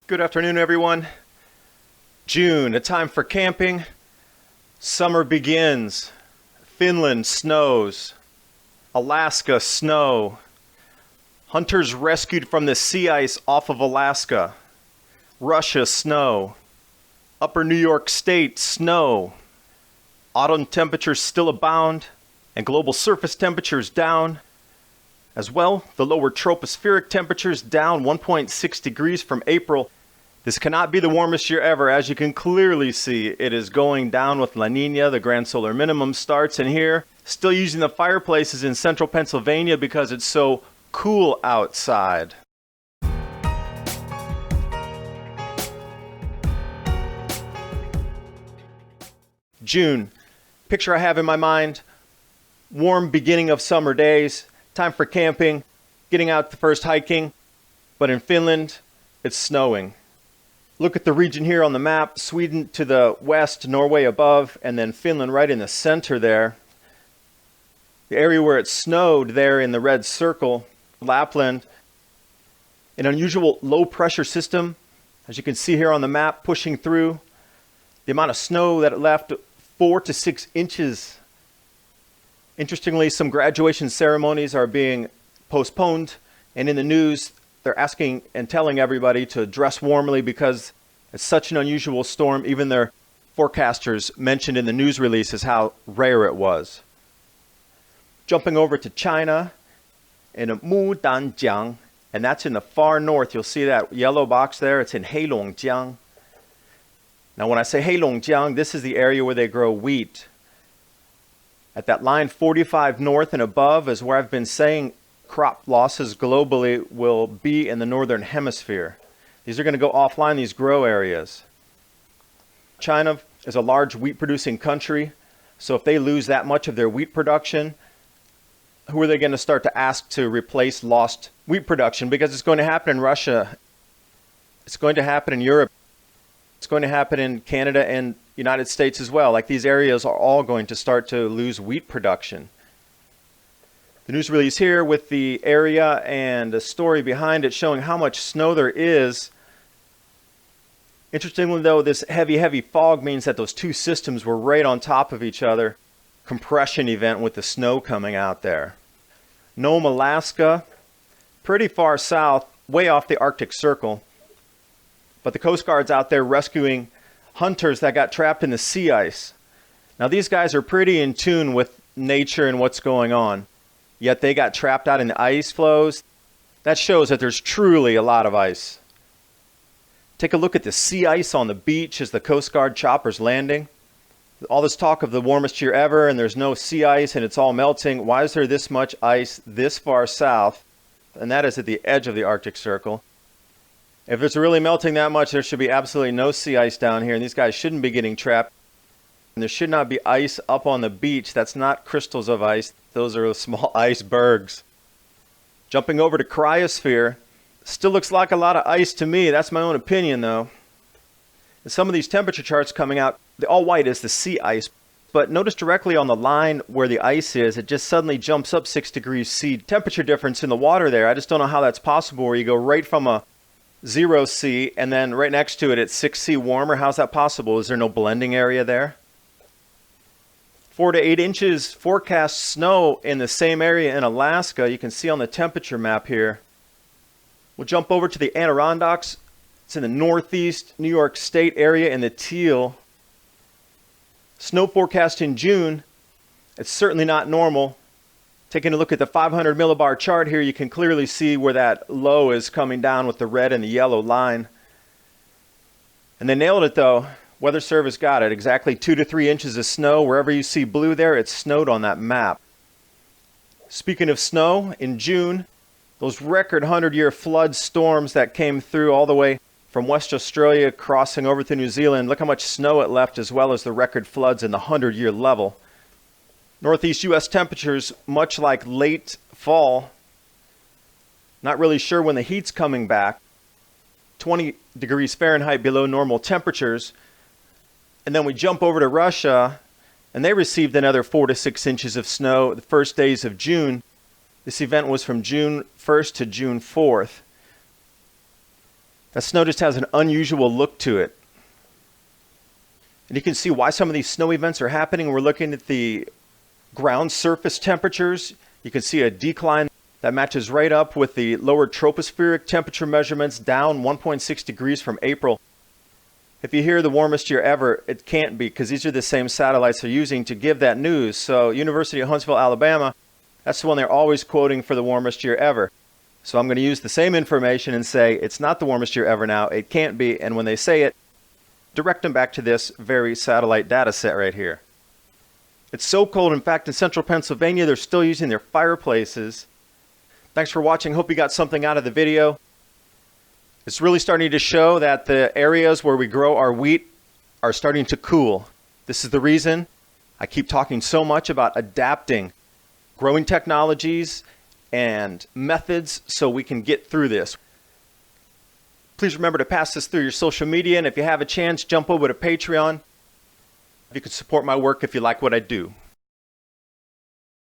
Good afternoon, everyone. June, a time for camping. Summer begins. Finland snows. Alaska snow. Hunters rescued from the sea ice off of Alaska. Russia snow. Upper New York State snow. Autumn temperatures still abound, and global surface temperatures down. As well, the lower tropospheric temperatures down 1.6 degrees from April. This cannot be the warmest year ever. As you can clearly see, it is going down with La Nina. The grand solar minimum starts in here. Still using the fireplaces in central Pennsylvania because it's so cool outside. June. Picture I have in my mind. Warm beginning of summer days. Time for camping. Getting out the first hiking. But in Finland, it's snowing. Look at the region here on the map. Sweden to the west, Norway above, and then Finland right in the center there. The area where it snowed there in the red circle, Lapland. An unusual low pressure system, as you can see here on the map, pushing through. The amount of snow that it left, 4 to 6 inches. Interestingly, some graduation ceremonies are being postponed, and in the news, they're asking and telling everybody to dress warmly because it's such an unusual storm. Even their forecasters mentioned in the news releases how rare it was. Jumping over to China in Mudanjiang, and that's in the far north. You'll see that yellow box there. It's in Heilongjiang. Now, when I say Heilongjiang, this is the area where they grow wheat. At that line 45 north and above is where I've been saying crop losses globally will be in the northern hemisphere. These are going to go offline, these grow areas. China is a large wheat producing country, so if they lose that much of their wheat production, who are they going to start to ask to replace lost wheat production? Because it's going to happen in Russia, it's going to happen in Europe, it's going to happen in Canada and United States as well. Like, these areas are all going to start to lose wheat production. The news release here with the area and the story behind it showing how much snow there is. Interestingly though, this heavy fog means that those two systems were right on top of each other. Compression event with the snow coming out there. Nome, Alaska, pretty far south, way off the Arctic Circle. But the Coast Guard's out there rescuing hunters that got trapped in the sea ice. Now, these guys are pretty in tune with nature and what's going on. Yet they got trapped out in the ice floes. That shows that there's truly a lot of ice. Take a look at the sea ice on the beach as the Coast Guard chopper's landing. All this talk of the warmest year ever and there's no sea ice and it's all melting. Why is there this much ice this far south? And that is at the edge of the Arctic Circle. If it's really melting that much, there should be absolutely no sea ice down here, and these guys shouldn't be getting trapped. And there should not be ice up on the beach. That's not crystals of ice. Those are small icebergs. Jumping over to cryosphere. Still looks like a lot of ice to me. That's my own opinion, though. And some of these temperature charts coming out, the all white is the sea ice. But notice directly on the line where the ice is, it just suddenly jumps up 6 degrees C temperature difference in the water there. I just don't know how that's possible, where you go right from a 0 C and then right next to it it's 6 C warmer. How's that possible? Is there no blending area there? 4 to 8 inches forecast snow in the same area in Alaska. You can see on the temperature map here. We'll jump over to the Adirondacks. It's in the northeast New York State area in the teal. Snow forecast in June. It's certainly not normal. Taking a look at the 500 millibar chart here, you can clearly see where that low is coming down with the red and the yellow line. And they nailed it though. Weather Service got it. Exactly 2 to 3 inches of snow. Wherever you see blue there, it snowed on that map. Speaking of snow, in June, those record 100-year flood storms that came through all the way from West Australia crossing over to New Zealand. Look how much snow it left, as well as the record floods in the 100-year level. Northeast U.S. temperatures, much like late fall. Not really sure when the heat's coming back. 20 degrees Fahrenheit below normal temperatures. And then we jump over to Russia, and they received another 4 to 6 inches of snow the first days of June. This event was from June 1st to June 4th. That snow just has an unusual look to it. And you can see why some of these snow events are happening. We're looking at the ground surface temperatures. You can see a decline that matches right up with the lower tropospheric temperature measurements, down 1.6 degrees from April. If you hear the warmest year ever, it can't be, because these are the same satellites they're using to give that news. So University of Huntsville, Alabama, that's the one they're always quoting for the warmest year ever. So I'm going to use the same information and say it's not the warmest year ever now, it can't be, and when they say it, direct them back to this very satellite data set right here. It's so cold, in fact, in central Pennsylvania, they're still using their fireplaces. Thanks for watching. Hope you got something out of the video. It's really starting to show that the areas where we grow our wheat are starting to cool. This is the reason I keep talking so much about adapting growing technologies and methods so we can get through this. Please remember to pass this through your social media, and if you have a chance, jump over to Patreon. You can support my work if you like what I do.